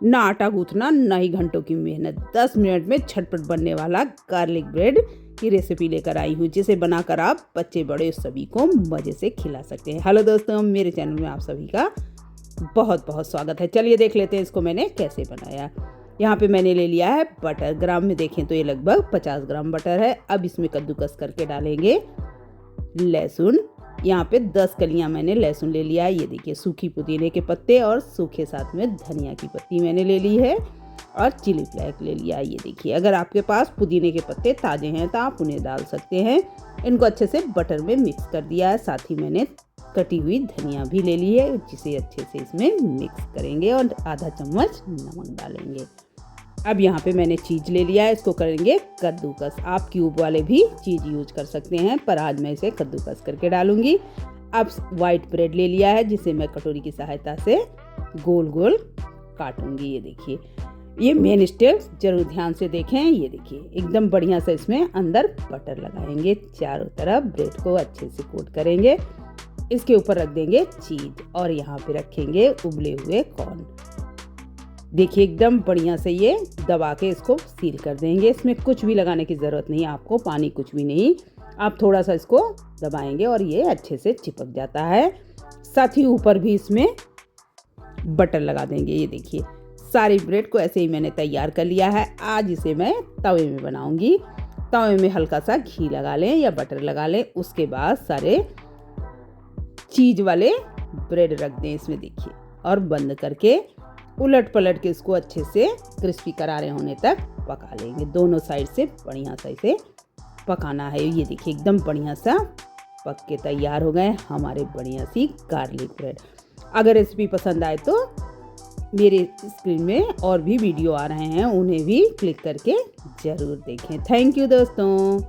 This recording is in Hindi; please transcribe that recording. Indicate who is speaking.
Speaker 1: ना आटा गूंथना ना ही घंटों की मेहनत, 10 मिनट में झटपट बनने वाला गार्लिक ब्रेड की रेसिपी लेकर आई हूँ, जिसे बनाकर आप बच्चे बड़े सभी को मज़े से खिला सकते हैं। हेलो दोस्तों, मेरे चैनल में आप सभी का बहुत बहुत स्वागत है। चलिए देख लेते हैं इसको मैंने कैसे बनाया। यहाँ पे मैंने ले लिया है बटर, ग्राम में देखें तो ये लगभग 50 ग्राम बटर है। अब इसमें कद्दूकस करके डालेंगे लहसुन। यहाँ पे 10 कलियाँ मैंने लहसुन ले लिया है। ये देखिए सूखी पुदीने के पत्ते और सूखे साथ में धनिया की पत्ती मैंने ले ली है और चिली फ्लेक्स ले लिया है। ये देखिए, अगर आपके पास पुदीने के पत्ते ताज़े हैं तो आप उन्हें डाल सकते हैं। इनको अच्छे से बटर में मिक्स कर दिया है। साथ ही मैंने कटी हुई धनिया भी ले ली है, जिसे अच्छे से इसमें मिक्स करेंगे और आधा चम्मच नमक डालेंगे। अब यहाँ पे मैंने चीज़ ले लिया है, इसको करेंगे कद्दूकस। आप क्यूब वाले भी चीज़ यूज कर सकते हैं, पर आज मैं इसे कद्दूकस करके डालूंगी। अब वाइट ब्रेड ले लिया है, जिसे मैं कटोरी की सहायता से गोल गोल काटूंगी। ये देखिए, ये मेन स्टेप जरूर ध्यान से देखें। ये देखिए, एकदम बढ़िया से इसमें अंदर बटर लगाएंगे, चारों तरफ ब्रेड को अच्छे से कोट करेंगे। इसके ऊपर रख देंगे चीज़ और यहाँ पे रखेंगे उबले हुए कॉर्न। देखिए, एकदम बढ़िया से ये दबा के इसको सील कर देंगे। इसमें कुछ भी लगाने की ज़रूरत नहीं है आपको, पानी कुछ भी नहीं। आप थोड़ा सा इसको दबाएंगे और ये अच्छे से चिपक जाता है। साथ ही ऊपर भी इसमें बटर लगा देंगे। ये देखिए, सारी ब्रेड को ऐसे ही मैंने तैयार कर लिया है। आज इसे मैं तवे में बनाऊंगी। तवे में हल्का सा घी लगा लें या बटर लगा लें। उसके बाद सारे चीज़ वाले ब्रेड रख दें इसमें, देखिए, और बंद करके उलट पलट के इसको अच्छे से क्रिस्पी करारे होने तक पका लेंगे। दोनों साइड से बढ़िया सा इसे पकाना है। ये देखिए, एकदम बढ़िया सा पक के तैयार हो गए हमारे बढ़िया सी गार्लिक ब्रेड। अगर रेसिपी पसंद आए तो मेरे स्क्रीन में और भी वीडियो आ रहे हैं, उन्हें भी क्लिक करके ज़रूर देखें। थैंक यू दोस्तों।